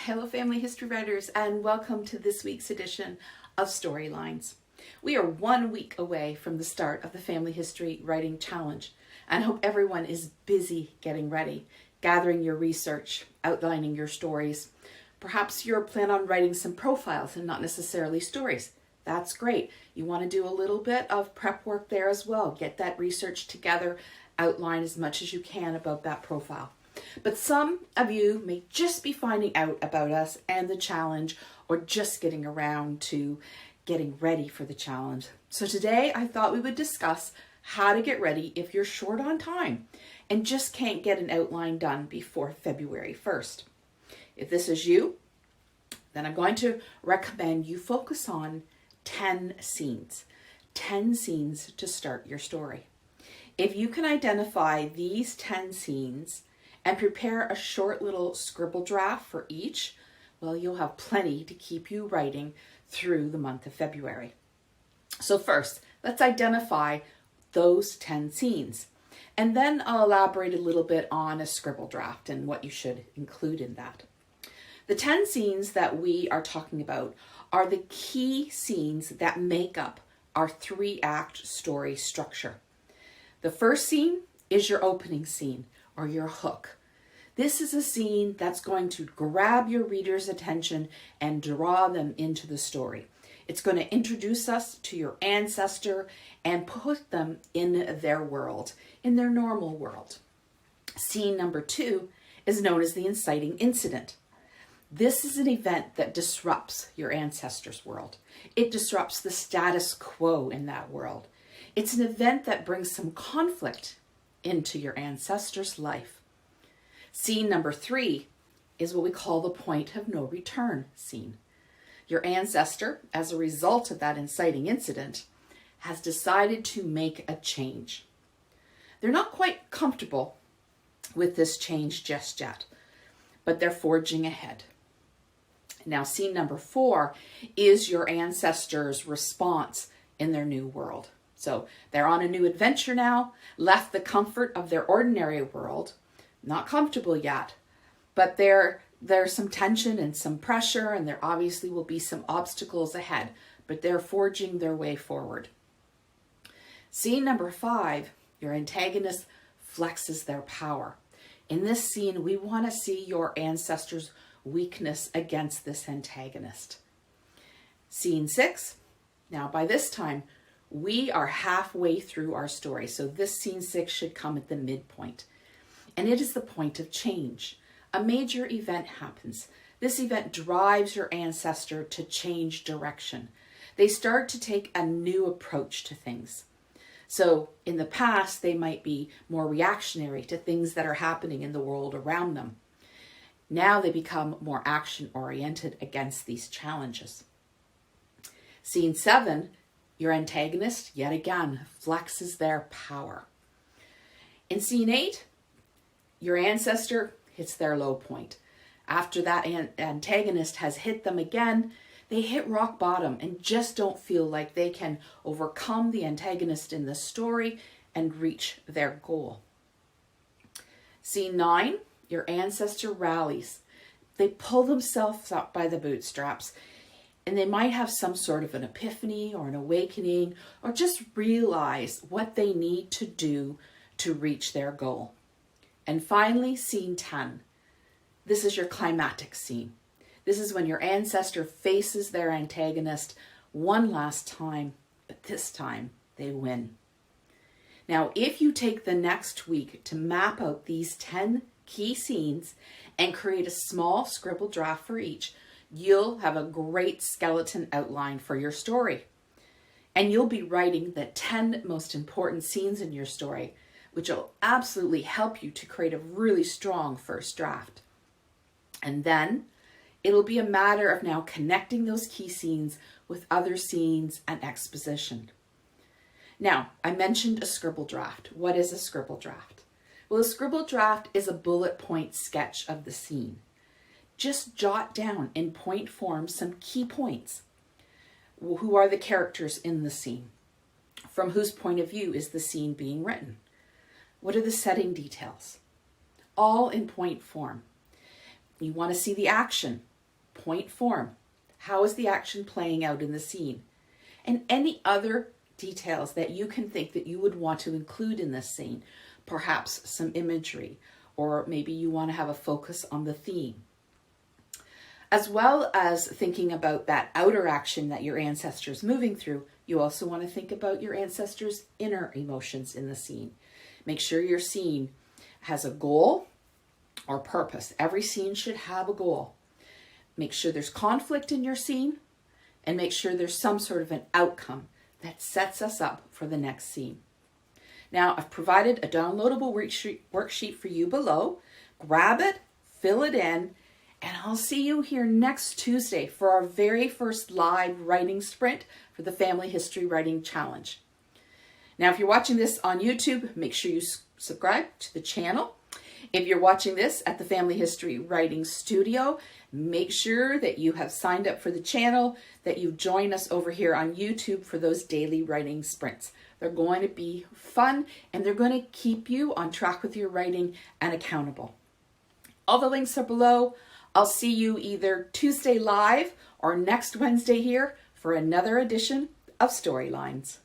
Hello family history writers, and welcome to this week's edition of Storylines. We are 1 week away from the start of the Family History Writing Challenge, and hope everyone is busy getting ready, gathering your research, outlining your stories. Perhaps you're planning on writing some profiles and not necessarily stories. That's great. You want to do a little bit of prep work there as well. Get that research together, outline as much as you can about that profile. But some of you may just be finding out about us and the challenge, or just getting around to getting ready for the challenge. So today I thought we would discuss how to get ready if you're short on time and just can't get an outline done before February 1st. If this is you, then I'm going to recommend you focus on 10 scenes. 10 scenes to start your story. If you can identify these 10 scenes and prepare a short little scribble draft for each, well, you'll have plenty to keep you writing through the month of February. So first, let's identify those 10 scenes. And then I'll elaborate a little bit on a scribble draft and what you should include in that. The 10 scenes that we are talking about are the key scenes that make up our 3-act story structure. The first scene is your opening scene, or your hook. This is a scene that's going to grab your reader's attention and draw them into the story. It's going to introduce us to your ancestor and put them in their world, in their normal world. Scene number 2 is known as the Inciting Incident. This is an event that disrupts your ancestor's world. It disrupts the status quo in that world. It's an event that brings some conflict into your ancestor's life. Scene number 3 is what we call the point of no return scene. Your ancestor, as a result of that inciting incident, has decided to make a change. They're not quite comfortable with this change just yet, but they're forging ahead. Now, scene number 4 is your ancestor's response in their new world. So they're on a new adventure now, left the comfort of their ordinary world, not comfortable yet, but there's some tension and some pressure, and there obviously will be some obstacles ahead, but they're forging their way forward. Scene number 5, your antagonist flexes their power. In this scene, we want to see your ancestor's weakness against this antagonist. Scene 6, now by this time, we are halfway through our story, so this scene 6 should come at the midpoint. And it is the point of change. A major event happens. This event drives your ancestor to change direction. They start to take a new approach to things. So in the past, they might be more reactionary to things that are happening in the world around them. Now they become more action-oriented against these challenges. Scene 7, your antagonist, yet again, flexes their power. In scene 8, your ancestor hits their low point. After that antagonist has hit them again, they hit rock bottom and just don't feel like they can overcome the antagonist in the story and reach their goal. Scene 9, your ancestor rallies. They pull themselves up by the bootstraps, and they might have some sort of an epiphany or an awakening, or just realize what they need to do to reach their goal. And finally, scene 10. This is your climactic scene. This is when your ancestor faces their antagonist one last time, but this time they win. Now, if you take the next week to map out these 10 key scenes and create a small scribble draft for each, you'll have a great skeleton outline for your story. And you'll be writing the 10 most important scenes in your story, which will absolutely help you to create a really strong first draft. And then it'll be a matter of now connecting those key scenes with other scenes and exposition. Now, I mentioned a scribble draft. What is a scribble draft? Well, a scribble draft is a bullet point sketch of the scene. Just jot down in point form some key points. Who are the characters in the scene? From whose point of view is the scene being written? What are the setting details? All in point form. You want to see the action. point form. How is the action playing out in the scene? And any other details that you can think that you would want to include in this scene. Perhaps some imagery, or maybe you want to have a focus on the theme. As well as thinking about that outer action that your ancestor's moving through, you also want to think about your ancestor's inner emotions in the scene. Make sure your scene has a goal or purpose. Every scene should have a goal. Make sure there's conflict in your scene, and make sure there's some sort of an outcome that sets us up for the next scene. Now, I've provided a downloadable worksheet for you below. Grab it, fill it in, and I'll see you here next Tuesday for our very first live writing sprint for the Family History Writing Challenge. Now, if you're watching this on YouTube, make sure you subscribe to the channel. If you're watching this at the Family History Writing Studio, make sure that you have signed up for the channel, that you join us over here on YouTube for those daily writing sprints. They're going to be fun, and they're going to keep you on track with your writing and accountable. All the links are below. I'll see you either Tuesday live or next Wednesday here for another edition of Storylines.